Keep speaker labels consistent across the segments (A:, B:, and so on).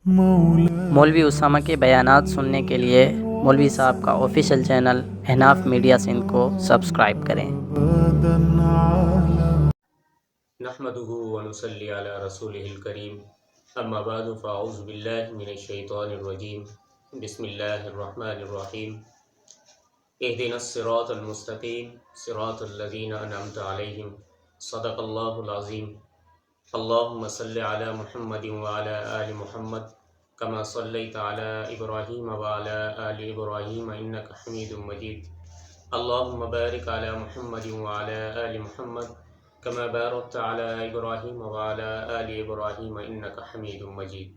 A: مولوی اسامہ کے بیانات سننے کے لیے مولوی صاحب کا آفیشیل چینل احناف میڈیا سندھ کو سبسکرائب کریں۔
B: نحمده ونصلي على رسوله الكريم اما بعد فاعوذ بالله من الشيطان الرجيم بسم الله الرحمن الرحيم اهدنا الصراط المستقيم صراط الذين انعمت عليهم صدق الله العظيم اللهم صل على محمد وعلى آل محمد كما صليت على إبراهيم وعلى آل إبراهيم إنك حميد مجيد اللهم بارك على محمد وعلى آل محمد كما باركت على إبراهيم وعلى آل إبراهيم إنك حميد مجيد۔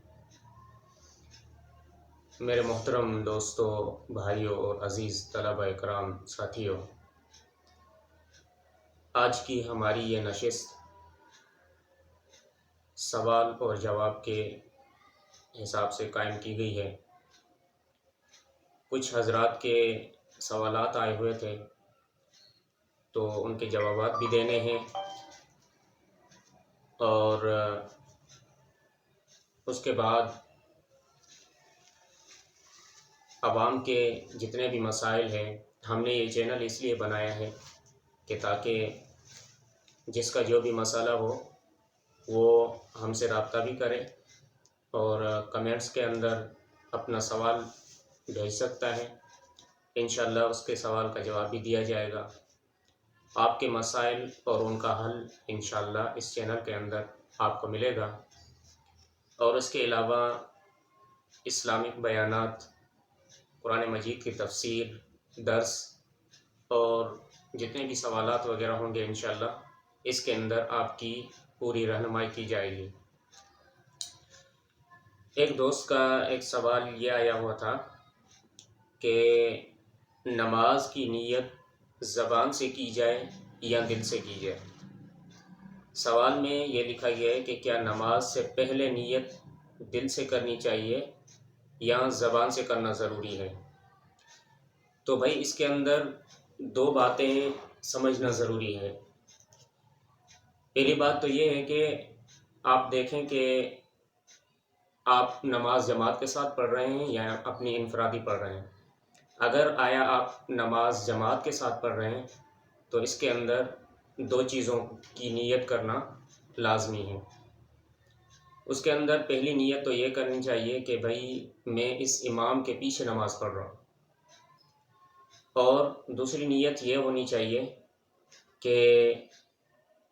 B: میرے محترم دوستو، بھائیوں اور عزیز طلبہ اکرام، ساتھیوں، آج کی ہماری یہ نشست سوال اور جواب کے حساب سے قائم کی گئی ہے۔ کچھ حضرات کے سوالات آئے ہوئے تھے تو ان کے جوابات بھی دینے ہیں، اور اس کے بعد عوام کے جتنے بھی مسائل ہیں، ہم نے یہ چینل اس لیے بنایا ہے کہ تاکہ جس کا جو بھی مسئلہ ہو وہ ہم سے رابطہ بھی کرے اور کمنٹس کے اندر اپنا سوال بھیج سکتا ہے۔ انشاءاللہ اس کے سوال کا جواب بھی دیا جائے گا۔ آپ کے مسائل اور ان کا حل انشاءاللہ اس چینل کے اندر آپ کو ملے گا، اور اس کے علاوہ اسلامک بیانات، قرآن مجید کی تفسیر، درس اور جتنے بھی سوالات وغیرہ ہوں گے انشاءاللہ اس کے اندر آپ کی پوری رہنمائی کی جائے گی۔ ایک دوست کا ایک سوال یہ آیا ہوا تھا کہ نماز کی نیت زبان سے کی جائے یا دل سے کی جائے۔ سوال میں یہ لکھا گیا ہے کہ کیا نماز سے پہلے نیت دل سے کرنی چاہیے یا زبان سے کرنا ضروری ہے؟ تو بھائی اس کے اندر دو باتیں سمجھنا ضروری ہے۔ پہلی بات تو یہ ہے کہ آپ دیکھیں کہ آپ نماز جماعت کے ساتھ پڑھ رہے ہیں یا اپنی انفرادی پڑھ رہے ہیں۔ اگر آیا آپ نماز جماعت کے ساتھ پڑھ رہے ہیں تو اس کے اندر دو چیزوں کی نیت کرنا لازمی ہے۔ اس کے اندر پہلی نیت تو یہ کرنی چاہیے کہ بھائی میں اس امام کے پیچھے نماز پڑھ رہا ہوں، اور دوسری نیت یہ ہونی چاہیے کہ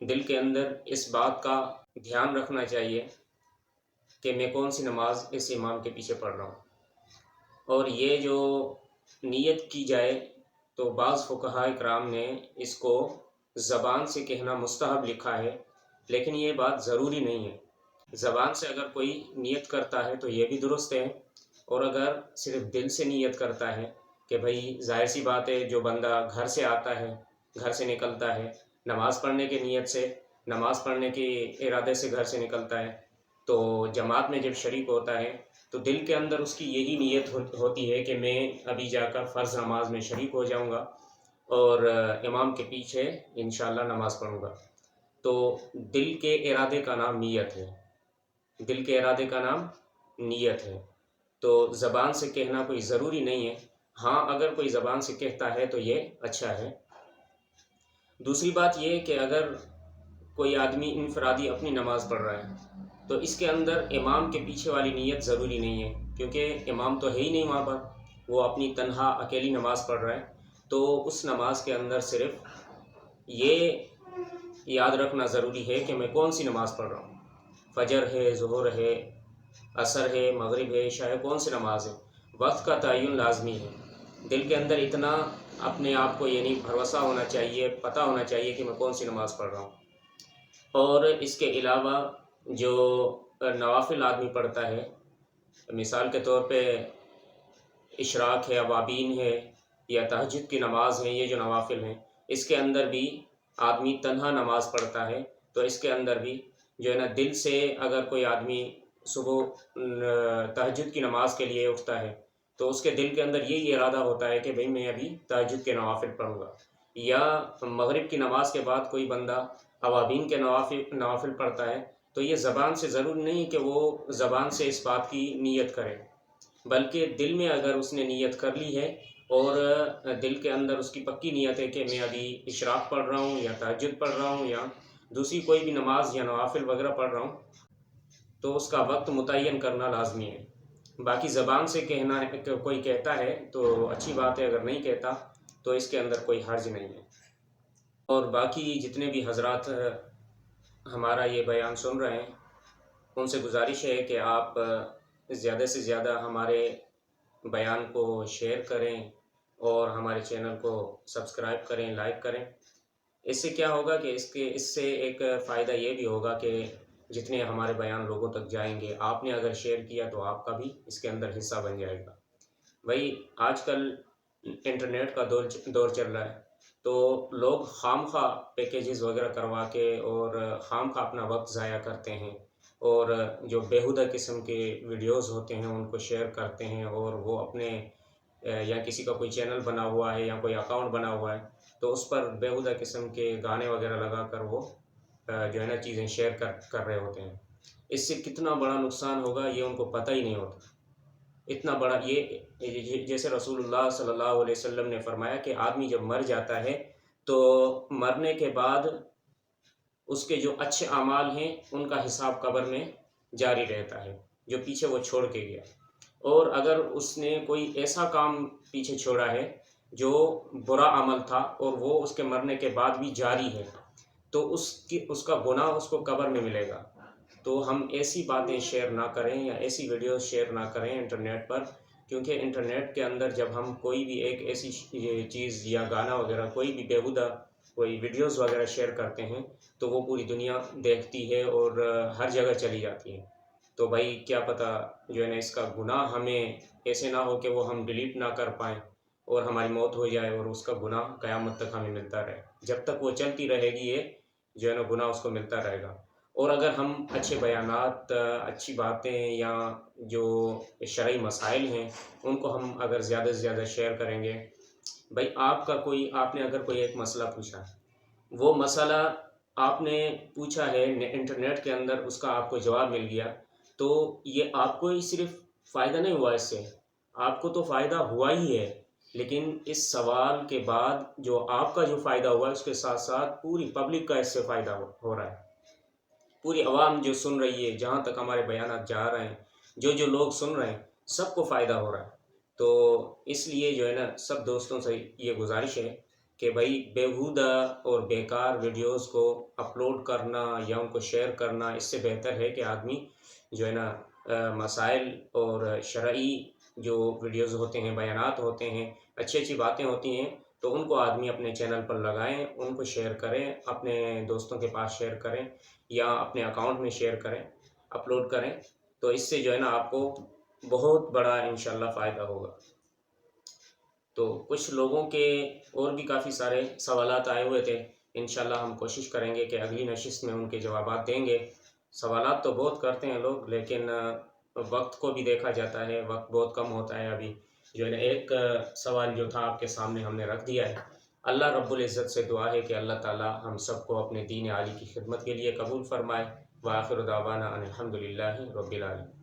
B: دل کے اندر اس بات کا دھیان رکھنا چاہیے کہ میں کون سی نماز اس امام کے پیچھے پڑھ رہا ہوں۔ اور یہ جو نیت کی جائے تو بعض فقہاء کرام نے اس کو زبان سے کہنا مستحب لکھا ہے، لیکن یہ بات ضروری نہیں ہے۔ زبان سے اگر کوئی نیت کرتا ہے تو یہ بھی درست ہے، اور اگر صرف دل سے نیت کرتا ہے کہ بھائی ظاہر سی بات ہے، جو بندہ گھر سے آتا ہے، گھر سے نکلتا ہے نماز پڑھنے کی نیت سے، نماز پڑھنے کے ارادے سے گھر سے نکلتا ہے، تو جماعت میں جب شریک ہوتا ہے تو دل کے اندر اس کی یہی نیت ہوتی ہے کہ میں ابھی جا کر فرض نماز میں شریک ہو جاؤں گا اور امام کے پیچھے انشاءاللہ نماز پڑھوں گا۔ تو دل کے ارادے کا نام نیت ہے، دل کے ارادے کا نام نیت ہے۔ تو زبان سے کہنا کوئی ضروری نہیں ہے، ہاں اگر کوئی زبان سے کہتا ہے تو یہ اچھا ہے۔ دوسری بات یہ کہ اگر کوئی آدمی انفرادی اپنی نماز پڑھ رہا ہے تو اس کے اندر امام کے پیچھے والی نیت ضروری نہیں ہے، کیونکہ امام تو ہے ہی نہیں وہاں پر، وہ اپنی تنہا اکیلی نماز پڑھ رہا ہے۔ تو اس نماز کے اندر صرف یہ یاد رکھنا ضروری ہے کہ میں کون سی نماز پڑھ رہا ہوں، فجر ہے، ظہر ہے، عصر ہے، مغرب ہے، عشاء ہے، کون سی نماز ہے۔ وقت کا تعین لازمی ہے۔ دل کے اندر اتنا اپنے آپ کو یعنی بھروسہ ہونا چاہیے، پتہ ہونا چاہیے کہ میں کون سی نماز پڑھ رہا ہوں۔ اور اس کے علاوہ جو نوافل آدمی پڑھتا ہے، مثال کے طور پہ اشراق ہے، اوابین ہے، یا تہجد کی نماز ہے، یہ جو نوافل ہیں اس کے اندر بھی آدمی تنہا نماز پڑھتا ہے، تو اس کے اندر بھی جو ہے نا دل سے اگر کوئی آدمی صبح تہجد کی نماز کے لیے اٹھتا ہے تو اس کے دل کے اندر یہی ارادہ ہوتا ہے کہ بھئی میں ابھی تہجد کے نوافل پڑھوں گا۔ یا مغرب کی نماز کے بعد کوئی بندہ اوابین کے نوافل پڑھتا ہے تو یہ زبان سے ضرور نہیں کہ وہ زبان سے اس بات کی نیت کرے، بلکہ دل میں اگر اس نے نیت کر لی ہے اور دل کے اندر اس کی پکی نیت ہے کہ میں ابھی اشراق پڑھ رہا ہوں یا تہجد پڑھ رہا ہوں یا دوسری کوئی بھی نماز یا نوافل وغیرہ پڑھ رہا ہوں، تو اس کا وقت متعین کرنا لازمی ہے۔ باقی زبان سے کہنا ہے کہ کوئی کہتا ہے تو اچھی بات ہے، اگر نہیں کہتا تو اس کے اندر کوئی حرج نہیں ہے۔ اور باقی جتنے بھی حضرات ہمارا یہ بیان سن رہے ہیں، ان سے گزارش ہے کہ آپ زیادہ سے زیادہ ہمارے بیان کو شیئر کریں اور ہمارے چینل کو سبسکرائب کریں، لائک کریں۔ اس سے کیا ہوگا کہ اس سے ایک فائدہ یہ بھی ہوگا کہ جتنے ہمارے بیان لوگوں تک جائیں گے، آپ نے اگر شیئر کیا تو آپ کا بھی اس کے اندر حصہ بن جائے گا۔ بھائی آج کل انٹرنیٹ کا دور چل رہا ہے، تو لوگ خام خواہ پیکیجز وغیرہ کروا کے اور خام خواہ اپنا وقت ضائع کرتے ہیں، اور جو بیہودہ قسم کے ویڈیوز ہوتے ہیں ان کو شیئر کرتے ہیں، اور وہ اپنے یا کسی کا کوئی چینل بنا ہوا ہے یا کوئی اکاؤنٹ بنا ہوا ہے تو اس پر بیہودہ قسم کے گانے وغیرہ لگا کر وہ جو ہے نا چیزیں شیئر کر رہے ہوتے ہیں۔ اس سے کتنا بڑا نقصان ہوگا یہ ان کو پتہ ہی نہیں ہوتا۔ اتنا بڑا یہ جیسے رسول اللہ صلی اللہ علیہ وسلم نے فرمایا کہ آدمی جب مر جاتا ہے تو مرنے کے بعد اس کے جو اچھے اعمال ہیں ان کا حساب قبر میں جاری رہتا ہے جو پیچھے وہ چھوڑ کے گیا، اور اگر اس نے کوئی ایسا کام پیچھے چھوڑا ہے جو برا عمل تھا اور وہ اس کے مرنے کے بعد بھی جاری ہے تو اس کا گناہ اس کو قبر میں ملے گا۔ تو ہم ایسی باتیں شیئر نہ کریں یا ایسی ویڈیوز شیئر نہ کریں انٹرنیٹ پر، کیونکہ انٹرنیٹ کے اندر جب ہم کوئی بھی ایک ایسی چیز یا گانا وغیرہ کوئی بھی بیہودہ کوئی ویڈیوز وغیرہ شیئر کرتے ہیں تو وہ پوری دنیا دیکھتی ہے اور ہر جگہ چلی جاتی ہے۔ تو بھائی کیا پتہ جو ہے نا اس کا گناہ ہمیں ایسے نہ ہو کہ وہ ہم ڈیلیٹ نہ کر پائیں اور ہماری موت ہو جائے اور اس کا گناہ قیامت تک ہمیں ملتا رہے۔ جب تک وہ چلتی رہے گی یہ جو ہے نا گناہ اس کو ملتا رہے گا۔ اور اگر ہم اچھے بیانات، اچھی باتیں یا جو شرعی مسائل ہیں ان کو ہم اگر زیادہ سے زیادہ شیئر کریں گے، بھائی آپ نے اگر کوئی ایک مسئلہ پوچھا، وہ مسئلہ آپ نے پوچھا ہے انٹرنیٹ کے اندر، اس کا آپ کو جواب مل گیا، تو یہ آپ کو ہی صرف فائدہ نہیں ہوا، اس سے آپ کو تو فائدہ ہوا ہی ہے، لیکن اس سوال کے بعد جو آپ کا جو فائدہ ہوا ہے اس کے ساتھ ساتھ پوری پبلک کا اس سے فائدہ ہو رہا ہے۔ پوری عوام جو سن رہی ہے، جہاں تک ہمارے بیانات جا رہے ہیں، جو لوگ سن رہے ہیں، سب کو فائدہ ہو رہا ہے۔ تو اس لیے جو ہے نا سب دوستوں سے یہ گزارش ہے کہ بھائی بیہودہ اور بیکار ویڈیوز کو اپلوڈ کرنا یا ان کو شیئر کرنا اس سے بہتر ہے کہ آدمی جو ہے نا مسائل اور شرعی جو ویڈیوز ہوتے ہیں، بیانات ہوتے ہیں، اچھی اچھی باتیں ہوتی ہیں، تو ان کو آدمی اپنے چینل پر لگائیں، ان کو شیئر کریں، اپنے دوستوں کے پاس شیئر کریں یا اپنے اکاؤنٹ میں شیئر کریں، اپلوڈ کریں، تو اس سے جو ہے نا آپ کو بہت بڑا انشاءاللہ فائدہ ہوگا۔ تو کچھ لوگوں کے اور بھی کافی سارے سوالات آئے ہوئے تھے، انشاءاللہ ہم کوشش کریں گے کہ اگلی نشست میں ان کے جوابات دیں گے۔ سوالات تو بہت کرتے ہیں لوگ، لیکن وقت کو بھی دیکھا جاتا ہے، وقت بہت کم ہوتا ہے۔ ابھی جو ہے نا ایک سوال جو تھا آپ کے سامنے ہم نے رکھ دیا ہے۔ اللہ رب العزت سے دعا ہے کہ اللہ تعالی ہم سب کو اپنے دین عالی کی خدمت کے لیے قبول فرمائے۔ وآخر دعوانا ان الحمدللہ رب العالمین۔